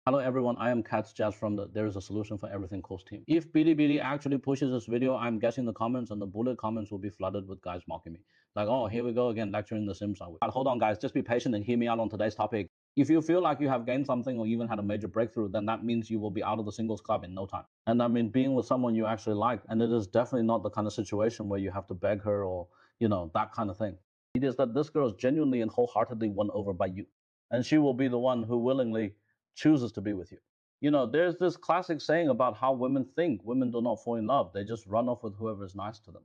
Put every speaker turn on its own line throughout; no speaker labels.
Hello everyone, I am Katz Jazz from the There is a Solution for Everything course team. If Bilibili actually pushes this video, I'm guessing the comments and the bullet comments will be flooded with guys mocking me. Like, oh, here we go again, lecturing the Sims. But hold on guys, just be patient and hear me out on today's topic. If you feel like you have gained something or even had a major breakthrough, then that means you will be out of the singles club in no time. And I mean, being with someone you actually like, and it is definitely not the kind of situation where you have to beg her or, that kind of thing. It is that this girl is genuinely and wholeheartedly won over by you. And she will be the one who willingly chooses to be with you. There's this classic saying about how women think. Women do not fall in love. They just run off with whoever is nice to them.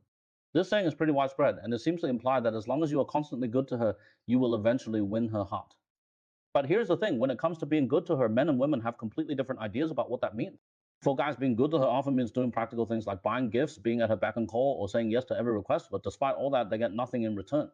This saying is pretty widespread, and it seems to imply that as long as you are constantly good to her, you will eventually win her heart. But here's the thing, when it comes to being good to her, men and women have completely different ideas about what that means. For guys, being good to her often means doing practical things like buying gifts, being at her beck and call, or saying yes to every request, but despite all that, they get nothing in return.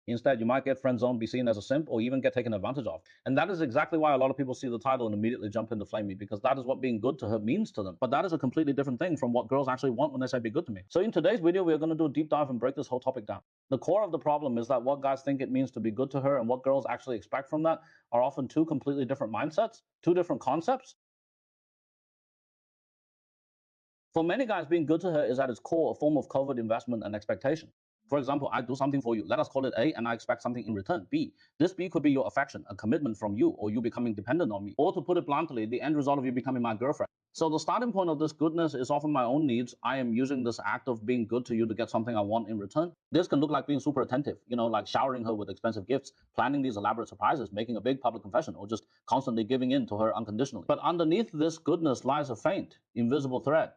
Instead, you might get friend zoned, be seen as a simp, or even get taken advantage of. And that is exactly why a lot of people see the title and immediately jump into flame me, because that is what being good to her means to them. But that is a completely different thing from what girls actually want when they say be good to me. So in today's video, we're going to do a deep dive and break this whole topic down. The core of the problem is that what guys think it means to be good to her and what girls actually expect from that are often two completely different mindsets, two different concepts. For many guys, being good to her is at its core a form of covert investment and expectation. For example, I do something for you. Let us call it A, and I expect something in return, B. This B could be your affection, a commitment from you, or you becoming dependent on me. Or to put it bluntly, the end result of you becoming my girlfriend. So the starting point of this goodness is often my own needs. I am using this act of being good to you to get something I want in return. This can look like being super attentive, like showering her with expensive gifts, planning these elaborate surprises, making a big public confession, or just constantly giving in to her unconditionally. But underneath this goodness lies a faint, invisible thread.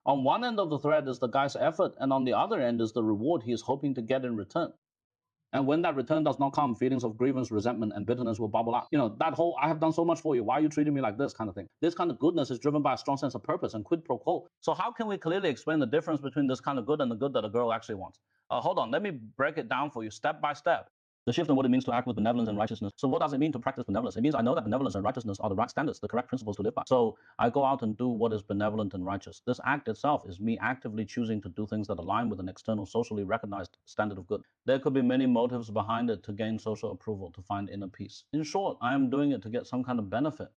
On one end of the thread is the guy's effort, and on the other end is the reward he is hoping to get in return. And when that return does not come, feelings of grievance, resentment, and bitterness will bubble up. That whole I have done so much for you, why are you treating me like this kind of thing. This kind of goodness is driven by a strong sense of purpose and quid pro quo. So how can we clearly explain the difference between this kind of good and the good that a girl actually wants? Hold on, let me break it down for you step by step. The shift in what it means to act with benevolence and righteousness. So what does it mean to practice benevolence? It means I know that benevolence and righteousness are the right standards, the correct principles to live by. So I go out and do what is benevolent and righteous. This act itself is me actively choosing to do things that align with an external, socially recognized standard of good. There could be many motives behind it: to gain social approval, to find inner peace. In short, I am doing it to get some kind of benefit.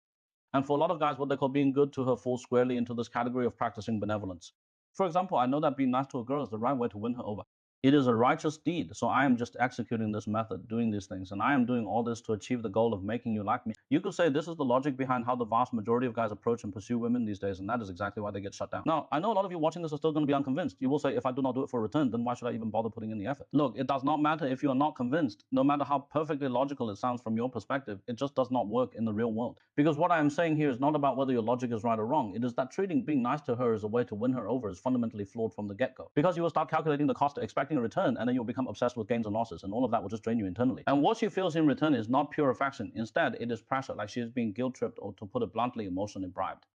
And for a lot of guys, what they call being good to her falls squarely into this category of practicing benevolence. For example, I know that being nice to a girl is the right way to win her over. It is a righteous deed, so I am just executing this method, doing these things, and I am doing all this to achieve the goal of making you like me. You could say this is the logic behind how the vast majority of guys approach and pursue women these days, and that is exactly why they get shut down. Now, I know a lot of you watching this are still going to be unconvinced. You will say, if I do not do it for a return, then why should I even bother putting in the effort? Look, it does not matter if you are not convinced. No matter how perfectly logical it sounds from your perspective, it just does not work in the real world. Because what I am saying here is not about whether your logic is right or wrong. It is that treating being nice to her as a way to win her over is fundamentally flawed from the get-go. Because you will start calculating the cost, expecting a return, and then you'll become obsessed with gains and losses, and all of that will just drain you internally. And what she feels in return is not pure affection. Instead, it is pressure, like she is being guilt-tripped, or to put it bluntly, emotionally bribed.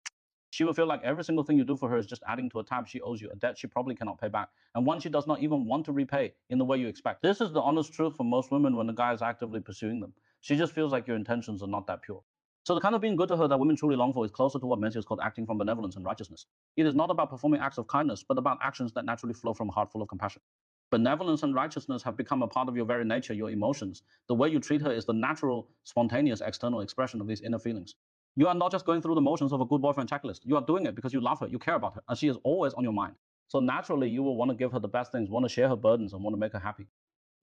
She will feel like every single thing you do for her is just adding to a tab she owes you, a debt she probably cannot pay back, and one she does not even want to repay in the way you expect. This is the honest truth for most women when the guy is actively pursuing them. She just feels like your intentions are not that pure. So the kind of being good to her that women truly long for is closer to what Mencius called acting from benevolence and righteousness. It is not about performing acts of kindness, but about actions that naturally flow from a heart full of compassion. Benevolence and righteousness have become a part of your very nature, your emotions. The way you treat her is the natural, spontaneous external expression of these inner feelings. You are not just going through the motions of a good boyfriend checklist. You are doing it because you love her, you care about her, and she is always on your mind. So naturally, you will want to give her the best things, want to share her burdens, and want to make her happy.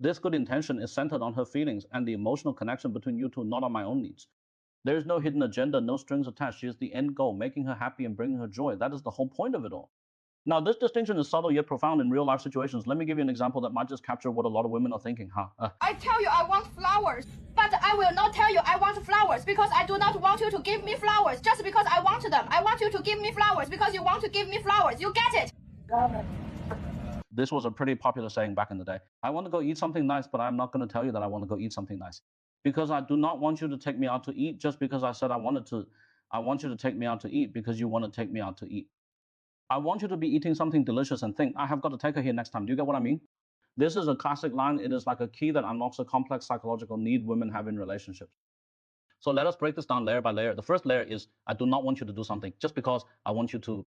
This good intention is centered on her feelings and the emotional connection between you two, not on my own needs. There is no hidden agenda, no strings attached. She is the end goal, making her happy and bringing her joy. That is the whole point of it all. Now, this distinction is subtle yet profound in real life situations. Let me give you an example that might just capture what a lot of women are thinking.
I tell you I want flowers, but I will not tell you I want flowers because I do not want you to give me flowers just because I want them. I want you to give me flowers because you want to give me flowers. You get it? Got it.
This was a pretty popular saying back in the day. I want to go eat something nice, but I'm not going to tell you that I want to go eat something nice. Because I do not want you to take me out to eat just because I said I wanted to. I want you to take me out to eat because you want to take me out to eat. I want you to be eating something delicious and think, I have got to take her here next time. Do you get what I mean? This is a classic line. It is like a key that unlocks a complex psychological need women have in relationships. So let us break this down layer by layer. The first layer is, I do not want you to do something just because I want you to.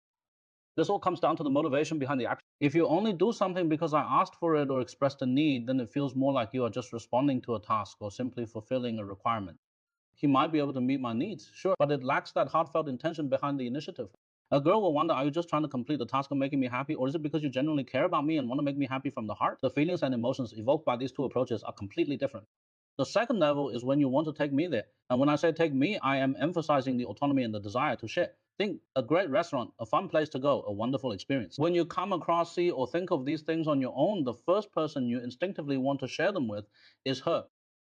This all comes down to the motivation behind the action. If you only do something because I asked for it or expressed a need, then it feels more like you are just responding to a task or simply fulfilling a requirement. He might be able to meet my needs, sure, but it lacks that heartfelt intention behind the initiative. A girl will wonder, are you just trying to complete the task of making me happy, or is it because you genuinely care about me and want to make me happy from the heart? The feelings and emotions evoked by these two approaches are completely different. The second level is when you want to take me there. And when I say take me, I am emphasizing the autonomy and the desire to share. Think a great restaurant, a fun place to go, a wonderful experience. When you come across, see, or think of these things on your own, the first person you instinctively want to share them with is her.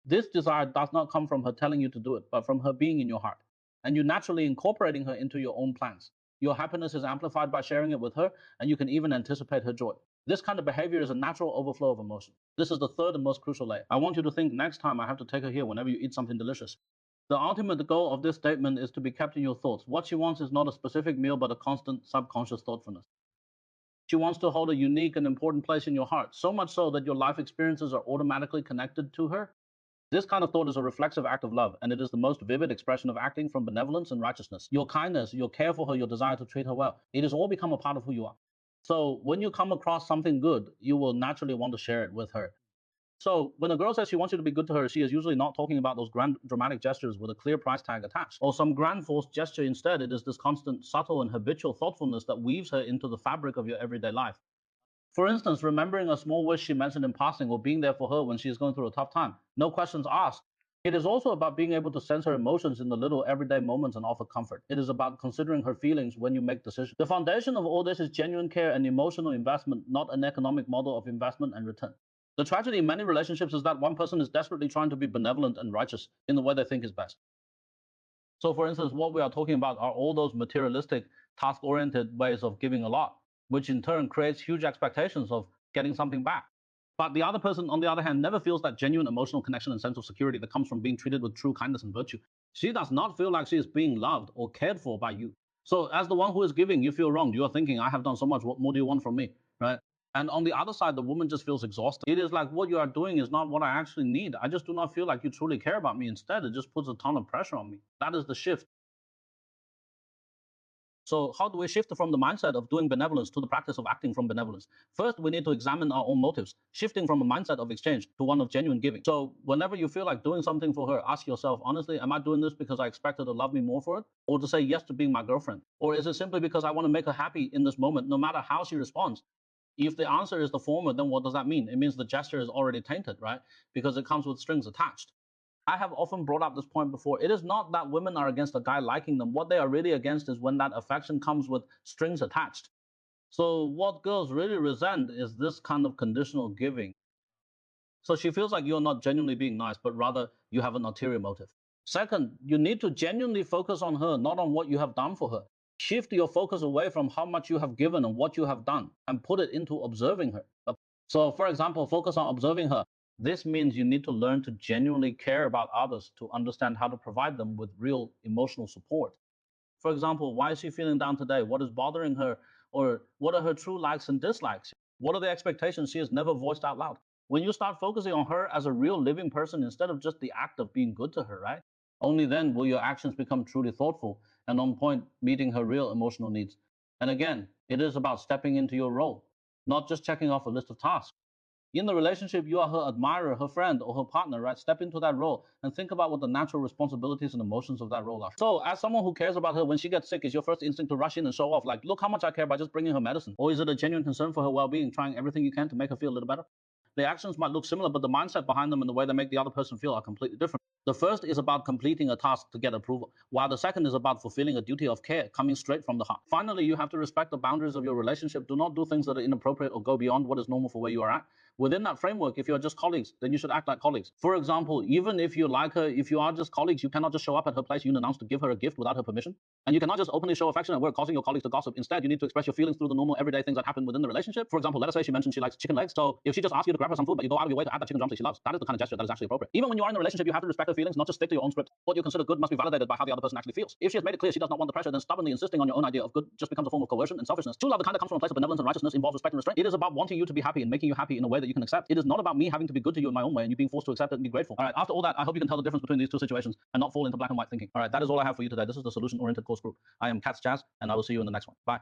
This desire does not come from her telling you to do it, but from her being in your heart. And you naturally incorporating her into your own plans. Your happiness is amplified by sharing it with her, and you can even anticipate her joy. This kind of behavior is a natural overflow of emotion. This is the third and most crucial layer. I want you to think next time I have to take her here whenever you eat something delicious. The ultimate goal of this statement is to be kept in your thoughts. What she wants is not a specific meal, but a constant subconscious thoughtfulness. She wants to hold a unique and important place in your heart, so much so that your life experiences are automatically connected to her. This kind of thought is a reflexive act of love, and it is the most vivid expression of acting from benevolence and righteousness. Your kindness, your care for her, your desire to treat her well, it has all become a part of who you are. So when you come across something good, you will naturally want to share it with her. So when a girl says she wants you to be good to her, she is usually not talking about those grand dramatic gestures with a clear price tag attached or some grand forced gesture. Instead, it is this constant, subtle, and habitual thoughtfulness that weaves her into the fabric of your everyday life. For instance, remembering a small wish she mentioned in passing or being there for her when she is going through a tough time. No questions asked. It is also about being able to sense her emotions in the little everyday moments and offer comfort. It is about considering her feelings when you make decisions. The foundation of all this is genuine care and emotional investment, not an economic model of investment and return. The tragedy in many relationships is that one person is desperately trying to be benevolent and righteous in the way they think is best. So, for instance, what we are talking about are all those materialistic, task-oriented ways of giving a lot, which in turn creates huge expectations of getting something back. But the other person, on the other hand, never feels that genuine emotional connection and sense of security that comes from being treated with true kindness and virtue. She does not feel like she is being loved or cared for by you. So, as the one who is giving, you feel wronged. You are thinking, I have done so much. What more do you want from me? Right? And on the other side, the woman just feels exhausted. It is like, what you are doing is not what I actually need. I just do not feel like you truly care about me. Instead, it just puts a ton of pressure on me. That is the shift. So how do we shift from the mindset of doing benevolence to the practice of acting from benevolence? First, we need to examine our own motives, shifting from a mindset of exchange to one of genuine giving. So whenever you feel like doing something for her, ask yourself, honestly, am I doing this because I expect her to love me more for it? Or to say yes to being my girlfriend? Or is it simply because I want to make her happy in this moment, no matter how she responds? If the answer is the former, then what does that mean? It means the gesture is already tainted, right? Because it comes with strings attached. I have often brought up this point before. It is not that women are against a guy liking them. What they are really against is when that affection comes with strings attached. So what girls really resent is this kind of conditional giving. So she feels like you're not genuinely being nice, but rather you have an ulterior motive. Second, you need to genuinely focus on her, not on what you have done for her. Shift your focus away from how much you have given and what you have done and put it into observing her. So, for example, focus on observing her. This means you need to learn to genuinely care about others to understand how to provide them with real emotional support. For example, why is she feeling down today? What is bothering her? Or what are her true likes and dislikes? What are the expectations she has never voiced out loud? When you start focusing on her as a real living person instead of just the act of being good to her, right? Only then will your actions become truly thoughtful and on point, meeting her real emotional needs. And again, it is about stepping into your role, not just checking off a list of tasks. In the relationship, you are her admirer, her friend, or her partner, right? Step into that role and think about what the natural responsibilities and emotions of that role are. So, as someone who cares about her, when she gets sick, is your first instinct to rush in and show off, like, look how much I care by just bringing her medicine? Or is it a genuine concern for her well being, trying everything you can to make her feel a little better? The actions might look similar, but the mindset behind them and the way they make the other person feel are completely different. The first is about completing a task to get approval, while the second is about fulfilling a duty of care coming straight from the heart. Finally, you have to respect the boundaries of your relationship. Do not do things that are inappropriate or go beyond what is normal for where you are at. Within that framework, if you're just colleagues, then you should act like colleagues. For example, even if you like her, if you are just colleagues, you cannot just show up at her place unannounced to give her a gift without her permission. And you cannot just openly show affection at work, causing your colleagues to gossip. Instead, you need to express your feelings through the normal everyday things that happen within the relationship. For example, let us say she mentioned she likes chicken legs. So if she just asks you to grab her some food, but you go out of your way to add that chicken drumstick she loves, that is the kind of gesture that is actually appropriate. Even when you are in a relationship, you have to respect her feelings, not just stick to your own script. What you consider good must be validated by how the other person actually feels. If she has made it clear she does not want the pressure, then stubbornly insisting on your own idea of good just becomes a form of coercion and selfishness. True love, the kind that comes from a place of benevolence and righteousness, involves respect and restraint. It is about wanting you to be happy and making you happy in a way that you can accept. It is not about me having to be good to you in my own way and you being forced to accept it and be grateful. All right, after all that, I hope you can tell the difference between these two situations and not fall into black and white thinking. All right, that is all I have for you today. This is the Solution Oriented Course Group. I am Katz Jazz, and I will see you in the next one. Bye.